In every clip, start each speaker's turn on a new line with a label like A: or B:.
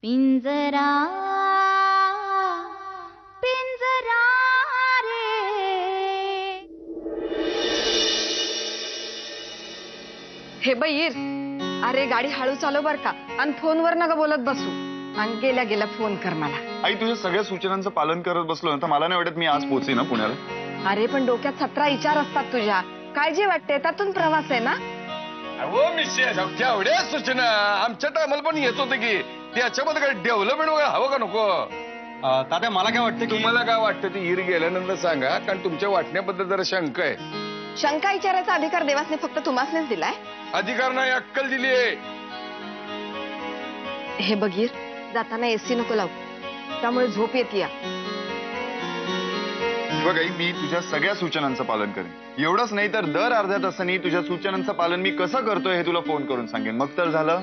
A: पिंजरा पिंजरा रे.
B: हे बईर, अरे गाडी हळू चालव बर का, आणि फोनवर नका बोलत बसू, आणि गेल्या गेल्या फोन कर मला.
C: आई तुझ्या सगळ्या सूचनांचं पालन करत बसलो ना तर मला नाही वाटत मी आज पोहोचे ना पुण्याला.
B: अरे पण डोक्यात 17 विचार असतात तुझ्या, काळजी वाटते, त्यातून प्रवास आहे ना.
D: हो मिसेस, केवढ्या सूचना आमच्या टायमाला पण येत होते की, त्याच्यामध्ये काय डेव्हलपमेंट वगैरे हवं का नको?
C: तात्या मला काय वाटतं
D: तुम्हाला काय वाटतं ते हिर गेल्यानंतर सांगा, कारण तुमच्या वाटण्याबद्दल जरा शंका आहे.
B: शंका विचारायचा अधिकार देवासने फक्त तुम्हासनेच दिलाय.
D: अधिकार नाही, अक्कल दिली आहे.
B: हे बघीर, जाताना एसी नको लावू, त्यामुळे झोप येते या.
C: बघ आई, मी तुझ्या सगळ्या सूचनांचं पालन करेन. एवढंच नाही तर दर अर्ध्या तासांनी तुझ्या सूचनांचं पालन मी कसं करतोय हे तुला फोन करून सांगेन, मग तर झालं.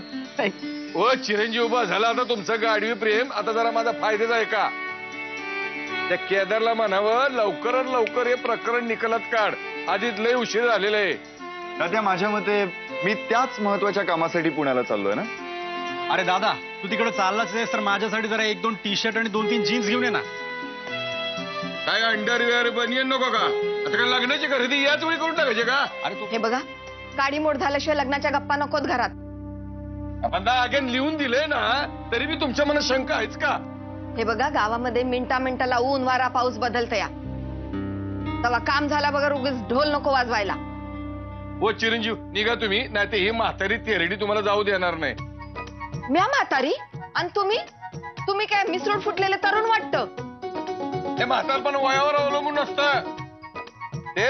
D: ओ चिरंजीव उभा झाला आता तुमचं गाडवी प्रेम, आता जरा माझा फायद्याचा आहे का? त्या केदारला म्हणावं लवकरात लवकर हे प्रकरण निकालात काढ, आधीच लय उशीर झालेला आहे.
C: तात्या माझ्या मते मी त्याच महत्वाच्या कामासाठी पुण्याला चाललोय ना.
E: अरे दादा, तू तिकडे चाललाच आहेस तर माझ्यासाठी जरा 1-2 टी शर्ट आणि 2-3 जीन्स घेऊन ये ना.
D: काय अंडरवेअर बनियन नको का? आता काय लग्नाची खरेदी याच वेळी करून टाकायची का?
E: अरे तू
B: हे बघा, गाडी मोड झाल्याशिवाय लग्नाच्या गप्पा नकोत घरात.
D: आपण अगेन लिहून दिलंय ना, तरी बी तुमच्या मनात शंका आहेच का?
B: हे बघा, गावामध्ये मिनिटाला ऊन वारा पाऊस बदलत या, तेव्हा काम झाला बघा, उगीच ढोल नको वाजवायला.
D: हो चिरंजीव, निघा तुम्ही, नाही ते ही म्हातारी तेरडी तुम्हाला जाऊ देणार नाही.
B: म्या म्हातारी आणि तुम्ही काय मिसळून फुटलेले तरुण वाटतं.
D: हे म्हातारपण वयावर अवलंबून नसतं, ते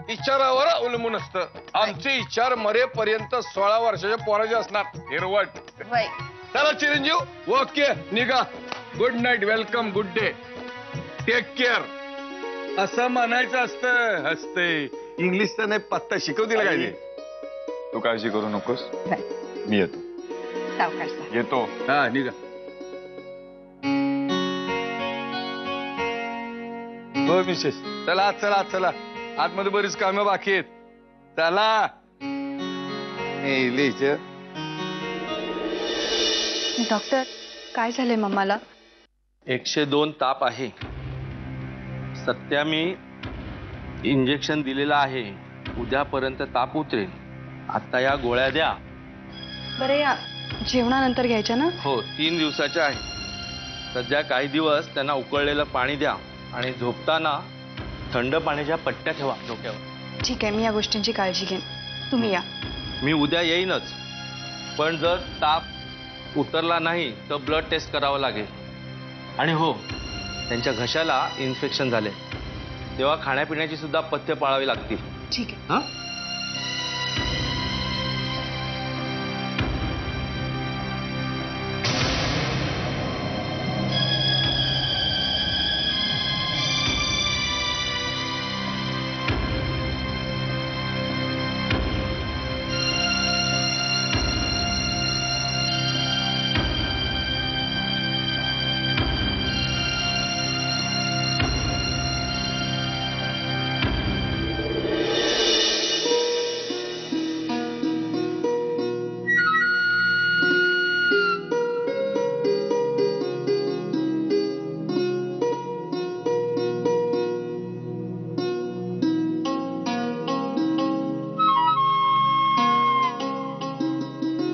D: विचारावर अवलंबून असतं. आमचे विचार मरेपर्यंत 16 वर्षाच्या पोराचे असणार, हिरवट.
B: वय.
D: चला चिरंजीव, ओके निघा. Good night, welcome, good day, take care असं म्हणायचं असतं. हसते इंग्लिशचा नाही पत्ता शिकवतील काय ते.
C: तू काळजी करू नकोस, मी येतो.
B: सावकाश.
C: येतो.
D: हा निघा. हो मिसेस, चला चला चला, आतमध्ये बरीच कामं बाकी आहेत, चला.
B: डॉक्टर, काय झालंय मम्माला?
F: 102 ताप आहे. सध्या मी इंजेक्शन दिलेलं आहे, उद्यापर्यंत ताप उतरेल. आता या गोळ्या द्या.
B: बरे, या जेवणानंतर घ्यायच्या ना?
F: हो, 3 दिवसाच्या आहे. सध्या काही दिवस त्यांना उकळलेलं पाणी द्या आणि झोपताना थंड पाण्याच्या पट्ट्या ठेवा डोक्यावर.
B: ठीक आहे, मी या गोष्टींची काळजी घेईन. तुम्ही या.
F: मी उद्या येईनच, पण जर ताप उतरला नाही तर ब्लड टेस्ट करावं लागेल. आणि हो, त्यांच्या घशाला इन्फेक्शन झाले, तेव्हा खाण्यापिण्याची सुद्धा पथ्य पाळावी लागतील.
B: ठीक आहे.
F: हां.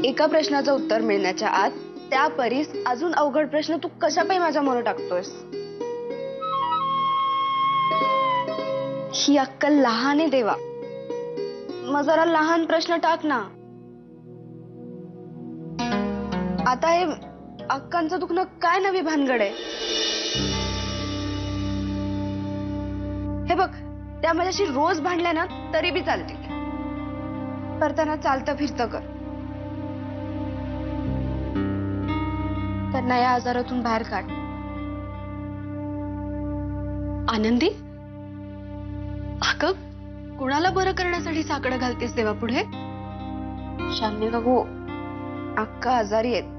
G: एका प्रश्नाचं उत्तर मिळण्याच्या आत त्या परीस अजून अवघड प्रश्न तू कशापायी माझ्या मोर टाकतोयस? ही अक्कल लहान आहे देवा, मग जरा लहान प्रश्न टाक ना. आता हे अक्कांचं दुखणं काय नवी भानगड आहे? हे बघ, त्या माझ्याशी रोज भांडल्या ना तरी बी चालतील, पर त्यांना चालतं फिरतं कर. त्यांना या आजारातून बाहेर काढ. आनंदी, अगं कुणाला बरं करण्यासाठी साकडं घालतेस देवा पुढे? शालिनी काकू, अक्का आजारी आहेत,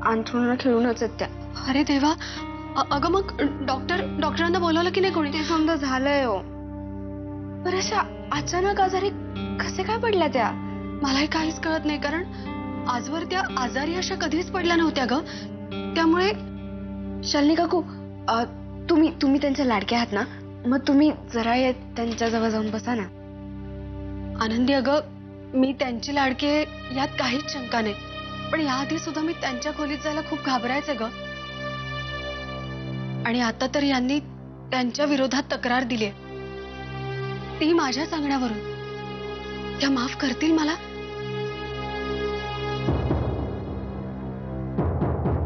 G: अंथरुणाला खेळूनच आहेत त्या. अरे देवा, अगं मग डॉक्टरांना बोलावलं की नाही कोणी? ते समजा झालंय हो. बरं, अशा अचानक आजारी कसे काय पडल्या त्या? मलाही काहीच कळत नाही, कारण आजवर त्या आजारी अशा कधीच पडल्या नव्हत्या ग. त्यामुळे शालिनी काकू तुम्ही त्यांच्या लाडक्या आहात ना, मग तुम्ही जरा त्यांच्या जवळ जाऊन बसा ना. आनंदी अगं, मी त्यांची लाडकी आहे यात काहीच शंका नाही, पण याआधी सुद्धा मी त्यांच्या खोलीत जायला खूप घाबरायचे ग. आणि आता तर यांनी त्यांच्या विरोधात तक्रार दिली, ती माझ्या सांगण्यावरून. त्या माफ करतील मला?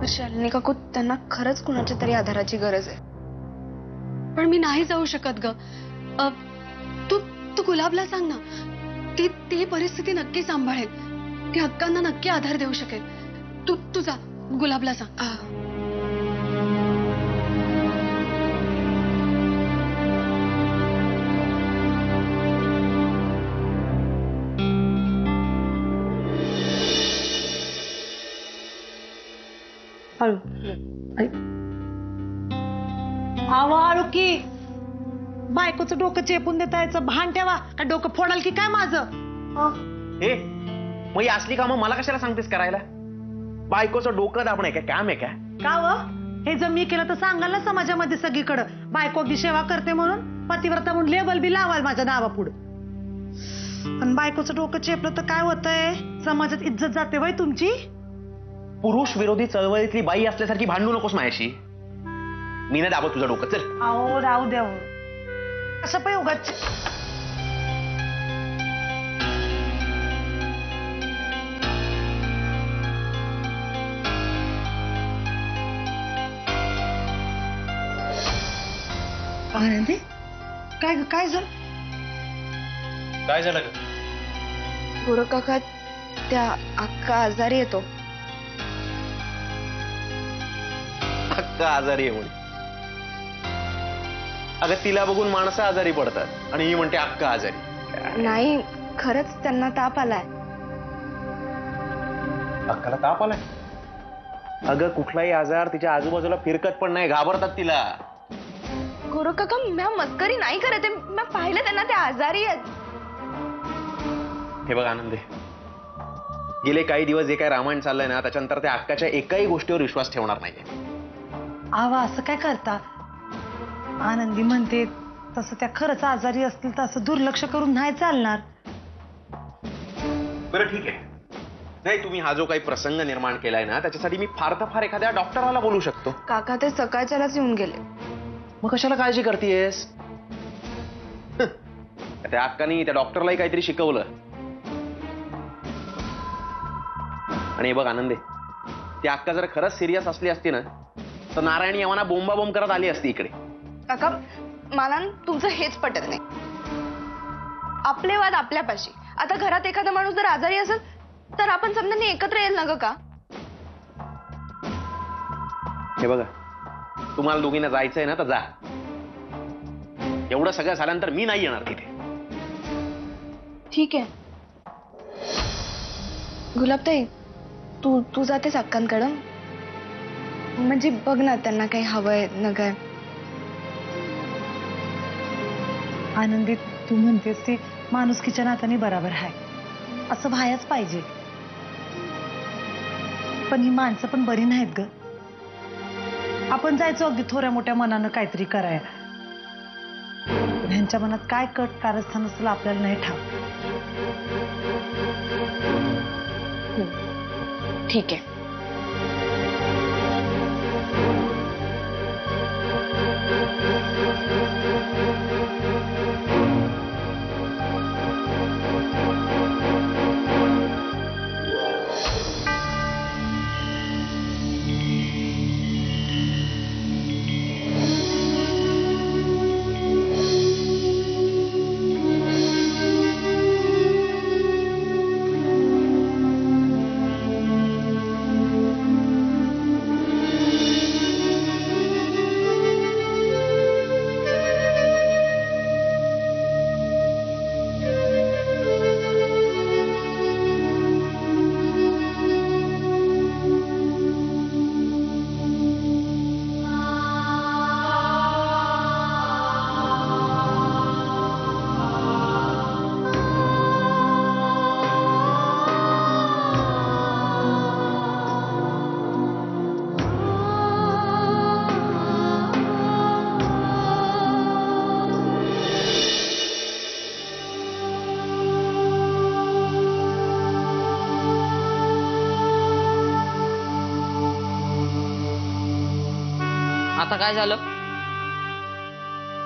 G: शालिनी काकू, त्यांना खरंच कुणाच्या तरी आधाराची गरज आहे. पण मी नाही जाऊ शकत ग. तू गुलाबला सांग ना, ती परिस्थिती नक्की सांभाळेल, ती हक्कांना नक्की आधार देऊ शकेल. तू जा, गुलाबला सांग.
H: हळू की बायकोचं डोकं चेपून देता यायचं भान ठेवा, का डोकं फोडाल की काय माझं?
I: ए मग ही असली कामं मला कशाला सांगतेस करायला? बायकोचं डोकं दाबणं आहे काय काम आहे का?
H: का व हे जर मी केलं तर सांगाल ना समाजामध्ये सगळीकडं, बायको अगदी सेवा करते म्हणून, पतिव्रता म्हणून लेबल बी लावाल माझ्या नावापुढं. पण बायकोचं डोकं चेपलं तर काय होतंय? समाजात इज्जत जाते वय तुमची.
I: पुरुष विरोधी चळवळीतली बाई असल्यासारखी भांडू नकोस माझ्याशी. मी नाही दाबत तुझं डोकं, चल.
H: अहो राहू द्या, कसं पण उगाच. आनंदी, काय झालं?
F: काय झालं का?
G: गुरु काका, त्या अक्का आजारी येतो.
I: अक्का आजारी आहे म्हणे. अगं तिला बघून माणसं आजारी पडतात आणि ही म्हणते अक्का आजारी.
G: नाही, खरंच त्यांना ताप आलाय.
I: अक्काला ताप आलाय? अगं कुठलाही आजार तिच्या आजूबाजूला फिरकत पण नाही, घाबरतात तिला.
G: गुरु काका, मी मस्करी नाही करत आहे, मी पाहिलं त्यांना, ते आजारी आहेत.
I: हे बघ आनंदे, गेले काही दिवस जे काय रामायण चाललंय ना, त्याच्यानंतर त्या अक्काच्या एकाही गोष्टीवर विश्वास ठेवणार नाहीये.
H: आवा असं काय करता? आनंदी म्हणते तसं त्या खरंच आजारी असतील तर असं दुर्लक्ष करून नाही चालणार.
I: बरं ठीक आहे, नाही तुम्ही हा जो काही प्रसंग निर्माण केलाय ना, त्याच्यासाठी मी फार तर फार एखाद्या डॉक्टराला बोलू शकतो.
G: काका ते सकाळच्यालाच येऊन गेले.
I: मग कशाला काळजी करतेयस? त्या अक्कानी त्या डॉक्टरलाही काहीतरी शिकवलं. आणि बघ आनंदे, ती अक्का जर खरंच सिरियस असली असती ना, तर नारायणी आम्हाला बोंबाबोंब करत आली असती इकडे.
G: काका, मला तुमचं हेच पटत नाही. आपले वाद आपल्यापाशी. आता घरात एखादा माणूस जर आजारी असेल तर आपण समजा एकत्र येईल ना ग का?
I: हे बघा, तुम्हाला दोघींना जायचंय ना तर जा. एवढं सगळं झाल्यानंतर मी नाही येणार तिथे.
G: ठीक आहे. गुलाबताई, तू जातेस अक्कांकडं? म्हणजे बघ ना, त्यांना काही हवंय न काय.
H: आनंदी, तू म्हणतेस ती माणुसकीच्या नात्याने बरोबर आहे, असं व्हायच पाहिजे. पण ही माणसं पण बरी नाहीत ग. आपण जायचो अगदी थोड्या मोठ्या मनानं काहीतरी करायला, पण ह्यांच्या मनात काय कट कारस्थान असेल आपल्याला नाही ठाव.
G: ठीक आहे.
J: आता काय झालं?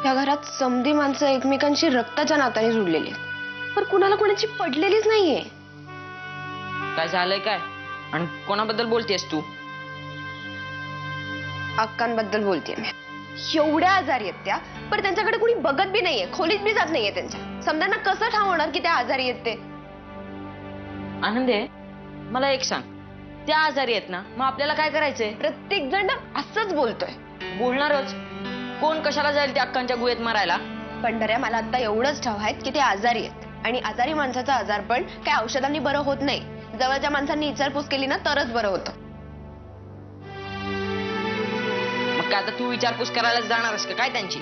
G: या घरात समधी माणसं एकमेकांशी रक्ताच्या नात्याने जुडलेली आहेत, पण कुणाला कोणाची पडलेलीच नाहीये.
J: काय झालंय काय? आणि कोणाबद्दल बोलतेस तू?
G: अक्कांबद्दल बोलतेय मी. एवढ्या आजारी आहेत त्या, पण त्यांच्याकडे कुणी बघत बी नाहीये, खोलीत बी जात नाहीये त्यांच्या. समजांना कसं ठाव होणार की त्या आजारी आहेत ते?
J: आनंदे, मला एक सांग, त्या आजारी आहेत ना, मग आपल्याला काय करायचंय?
G: प्रत्येक जण असंच बोलतोय.
J: बोलणारच. कोण कशाला जाईल त्या अक्कांच्या गुहेत मारायला?
G: पंढऱ्या, मला आता एवढंच ठाव आहेत की ते आजारी आहेत, आणि आजारी माणसाचं आजारपण काय औषधांनी बरं होत नाही. जवळच्या माणसांनी विचारपूस केली ना तरच बरं होतं.
J: मग काय आता तू विचारपूस करायलाच जाणारस का काय त्यांची?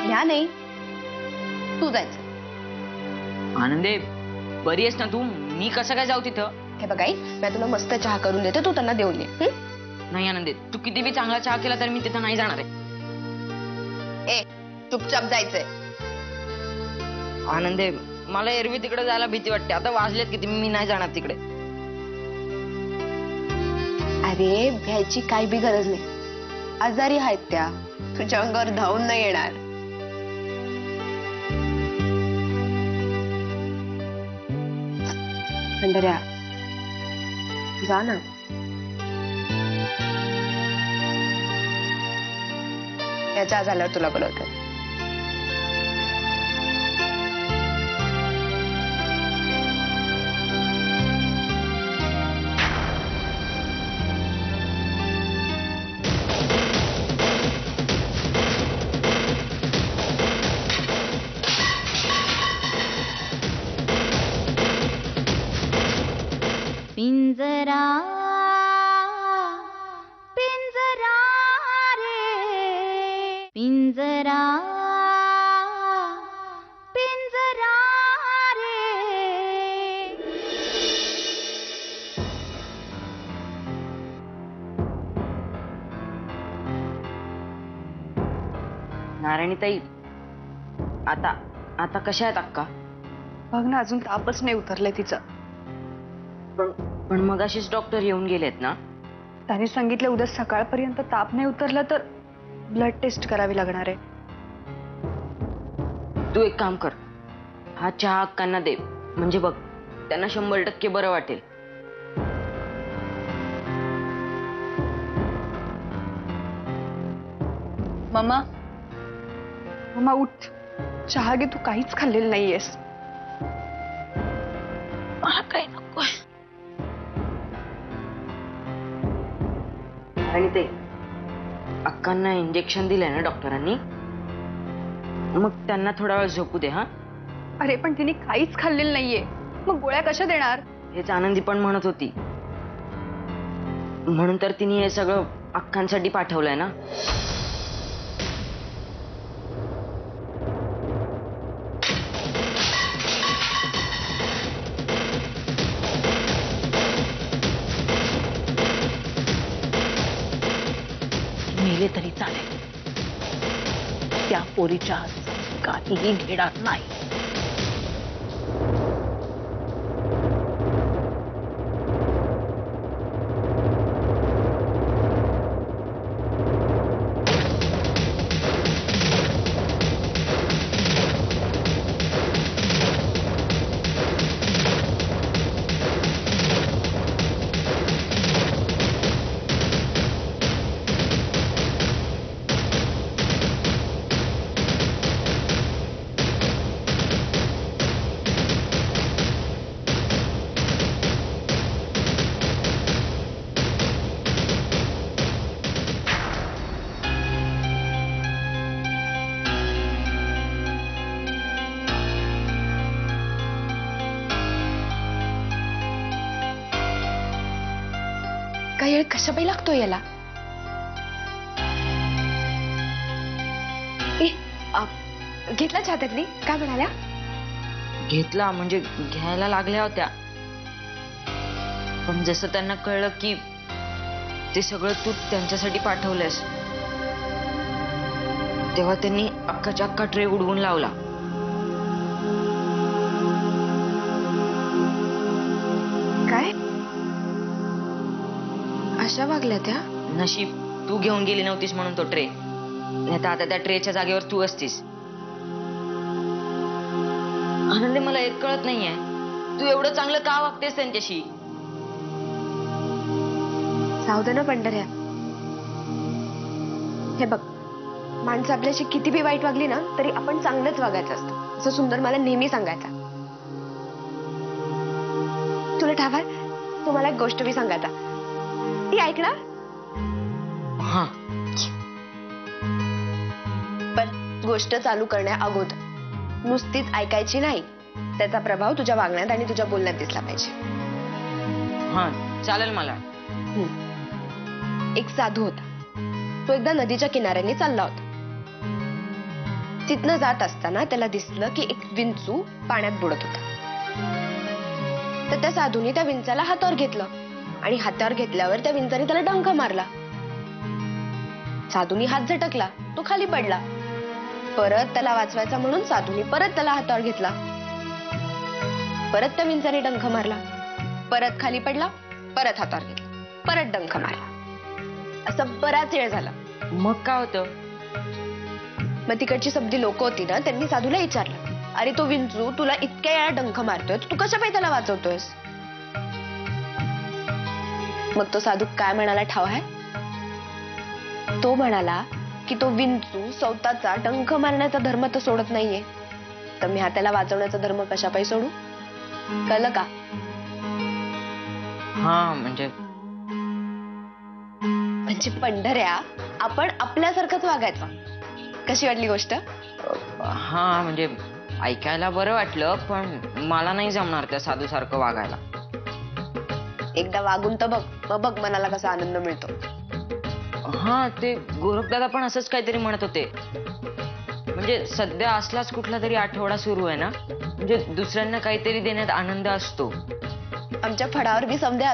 G: या नाही, तू जायचं.
J: आनंदे, बरी आहेस ना तू? मी कसं काय जाऊ तिथं?
G: हे बघ आई, मी तुला मस्त चहा करून देते, तू त्यांना देऊन दे.
J: नाही आनंदे, तू किती बी चांगला चहा केला तर मी तिथं नाही जाणार आहे.
G: ए, चुपचाप जायचंय.
J: आनंदे, मला एरवी तिकडे जायला भीती वाटते. आता वाजलेत किती, मी नाही जाणार तिकडे.
G: अरे, भ्यायची काही बी गरज नाही. आजारी आहेत त्या, तुझ्या अंगावर धावून नाही येणार. पंढऱ्या, जा ना. याच्या झाल्यावर तुला बोलवतो.
A: पिंजरा पिंजरा रे पिंजरा पिंजरा रे.
J: नारायणीताई, आता आता कशा आहेत अक्का?
G: बघ ना, अजून तापच नाही उतरलाय तिचा.
J: पण मग अशीच डॉक्टर येऊन गेलेत ना?
G: त्याने सांगितलं उद्या सकाळपर्यंत ताप नाही उतरला तर ब्लड टेस्ट करावी लागणार आहे.
J: तू एक काम कर, हा चहा अक्कांना दे, म्हणजे बघ त्यांना 100% बरं वाटेल.
G: मम्मा, मम्मा उठ, चहा घे. तू काहीच खाल्लेलं नाहीयेस.
J: मला काही नकोय. आणि ते अक्कांना इंजेक्शन दिलंय ना डॉक्टरांनी, मग त्यांना थोडा वेळ झोपू दे. हा?
G: अरे, पण तिने काहीच खाल्लेलं नाहीये, मग गोळ्या कशा देणार?
J: हेच आनंदी पण म्हणत होती. म्हणून तर तिने हे सगळं अक्कांसाठी पाठवलंय ना.
H: मेले तरी चालेल, त्या पोरीच्या काहीही घेणार नाही.
G: काही वेळ कशा बाई लागतो याला? घेतला चहात्यातली? काय म्हणाल्या?
J: घेतला म्हणजे घ्यायला लागल्या होत्या, पण जसं त्यांना कळलं की ते सगळं तू त्यांच्यासाठी पाठवलंयस, तेव्हा त्यांनी अक्काच्या अक्का ट्रे उडवून लावला.
G: काय? अशा वागल्या त्या?
J: नशीब तू घेऊन गेली नव्हतीस म्हणून तो ट्रे, नाही तर आता त्या ट्रेच्या जागेवर तू असतीस. आनंदे, मला एक कळत नाहीये, तू एवढं चांगलं का वागतेस त्यांच्याशी?
G: जाऊ दे ना पंढऱ्या. हे बघ, माणसं आपल्याशी किती बी वाईट वागली ना तरी आपण चांगलंच वागायचं असतं, असं सुंदर मला नेहमी सांगायचा. तुला ठाव आहे, तुम्हाला एक गोष्ट मी सांगायचा, ती ऐक ना.
J: हा,
G: पण गोष्ट चालू करण्या अगोदर नुसतीच ऐकायची नाही, त्याचा प्रभाव तुझ्या वागण्यात आणि तुझ्या बोलण्यात दिसला पाहिजे.
J: हा चालेल मला.
G: एक साधू होता, तो एकदा नदीच्या किनाऱ्याने चालला होता. तिथनं जात असताना त्याला दिसलं की एक विंचू पाण्यात बुडत होता. तर त्या साधूने त्या विंचाला हातावर घेतलं आणि हातावर घेतल्यावर त्या विंचाने त्याला डंख मारला. साधूनी हात झटकला, तो खाली पडला. परत त्याला वाचवायचा म्हणून साधूनी परत त्याला हातावर घेतला. परत त्या विंचाने डंख मारला, परत खाली पडला, परत हातावर घेतला, परत डंख मारला. असं बराच वेळ झाला.
J: मग काय होतं?
G: मग तिकडची सगळी लोक होती ना, त्यांनी साधूला विचारलं, अरे तो विंचू तुला इतक्या वेळा डंख मारतोय, तू कशा पायी त्याला वाचवतोयस? मग तो साधू काय म्हणाला ठाव आहे? तो म्हणाला की तो विंचू स्वतःचा डंख मारण्याचा धर्म तर सोडत नाहीये, तर मी हा त्याला वाचवण्याचा धर्म कशा पायी सोडू? कळलं का?
J: हा म्हणजे
G: पंढऱ्या, आपण आपल्यासारखंच वागायचं. कशी वाटली गोष्ट?
J: हा म्हणजे ऐकायला बरं वाटलं, पण मला नाही जमणार त्या साधू सारखं वागायला.
G: एकदा वागून तर बघ, मग बघ मनाला कसा आनंद मिळतो.
J: हा, ते गोरखदादा पण असंच काहीतरी म्हणत होते. म्हणजे सध्या असलाच कुठला तरी आठवडा सुरू आहे ना, म्हणजे दुसऱ्यांना काहीतरी देण्यात आनंद असतो.
G: आमच्या फडावर बी समध्या.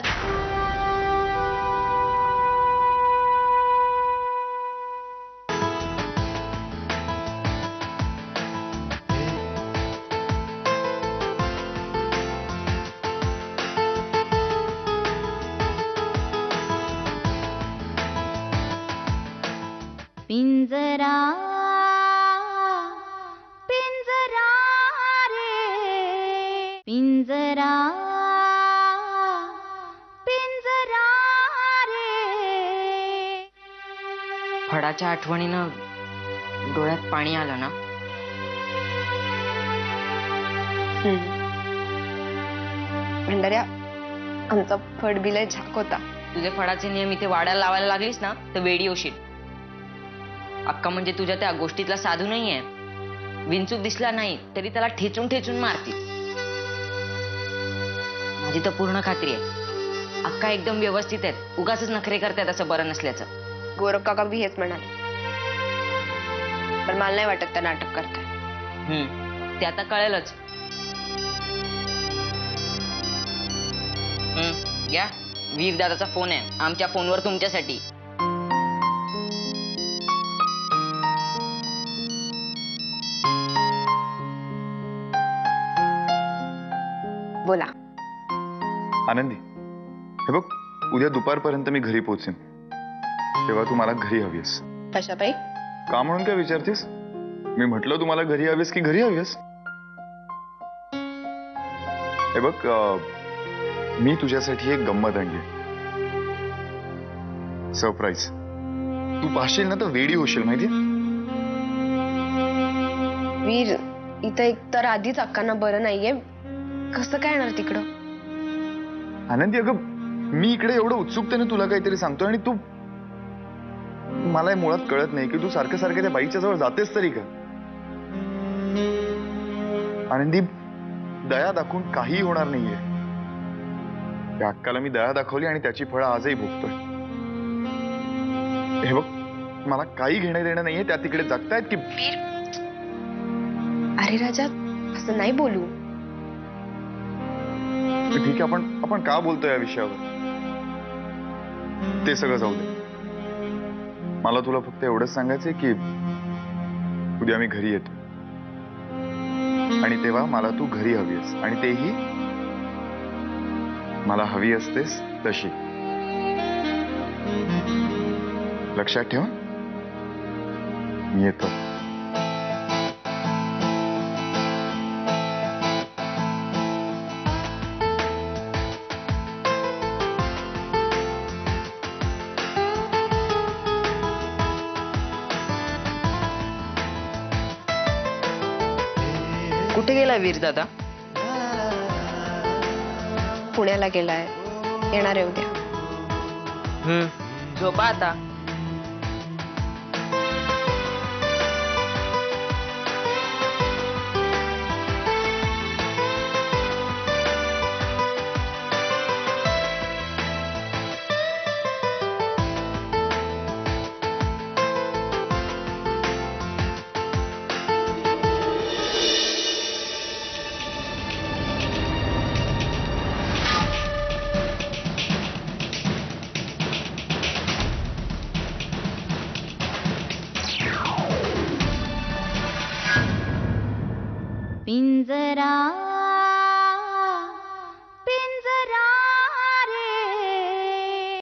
A: पिंजरा पिंजरा रे पिंजरा पिंजरा रे.
J: फडाच्या आठवणीनं डोळ्यात पाणी आलं ना.
G: भंडाऱ्या, आमचा फड बिलय झाक होता.
J: तुझे फडाचे नियम इथे वाढायला लावायला लागलीस ना तर वेडी होशील. अक्का म्हणजे तुझ्या त्या गोष्टीतला साधू नाहीये. विंचू दिसला नाही तरी त्याला ठेचून ठेचून मारती. माझी तर पूर्ण खात्री आहे अक्का एकदम व्यवस्थित आहेत, उगाच नखरे करतात असं बरं नसल्याचं.
G: गोरख काका बी हेच म्हणाले, पण मला नाही वाटत त्या नाटक करताय.
J: ते आता कळेलच. घ्या, वीर दादाचा फोन आहे, आमच्या फोनवर तुमच्यासाठी.
G: बोला.
C: आनंदी, हे बघ, उद्या दुपारपर्यंत मी घरी पोहोचेन, तेव्हा तू मला घरी हवीस.
G: कशापायी?
C: का म्हणून काय विचारतेस? मी म्हटलं तुम्हाला घरी हवीस की घरी हवीस? हे बघ, मी तुझ्यासाठी एक गंमत आणली, सरप्राईज. तू पाहशील ना तर वेडी होशील, माहितीये?
G: वीर, इथं एकतर आधीच अक्कांना बरं नाहीये, कसं काय येणार तिकडं?
C: आनंदी, अगं मी इकडे एवढं उत्सुकतेने तुला काहीतरी सांगतो आणि तू, मला मुळात कळत नाही की तू सारखं सारखं त्या बाईच्या जवळ जातेस तरी का? आनंदी, दया दाखवून काही होणार नाहीये. त्या अक्काला मी दया दाखवली आणि त्याची फळं आजही भोगतोय. हे बघ, मला काही घेणं देणं नाहीये, त्या तिकडे जगतायत की.
G: अरे राजा, असं नाही बोलू.
C: ठीक आहे, आपण का बोलतोय या विषयावर? ते सगळं जाऊ दे. मला तुला फक्त एवढंच सांगायचंय की उद्या मी घरी येतो आणि तेव्हा मला तू घरी हवी आहेस, आणि तेही मला हवी असतेस तशी. लक्षात ठेवा, मी येतो.
J: कुठे गेला वीर दादा?
G: पुण्याला गेलाय, येणार आहे उद्या.
J: झोपा आता.
A: पिंजरा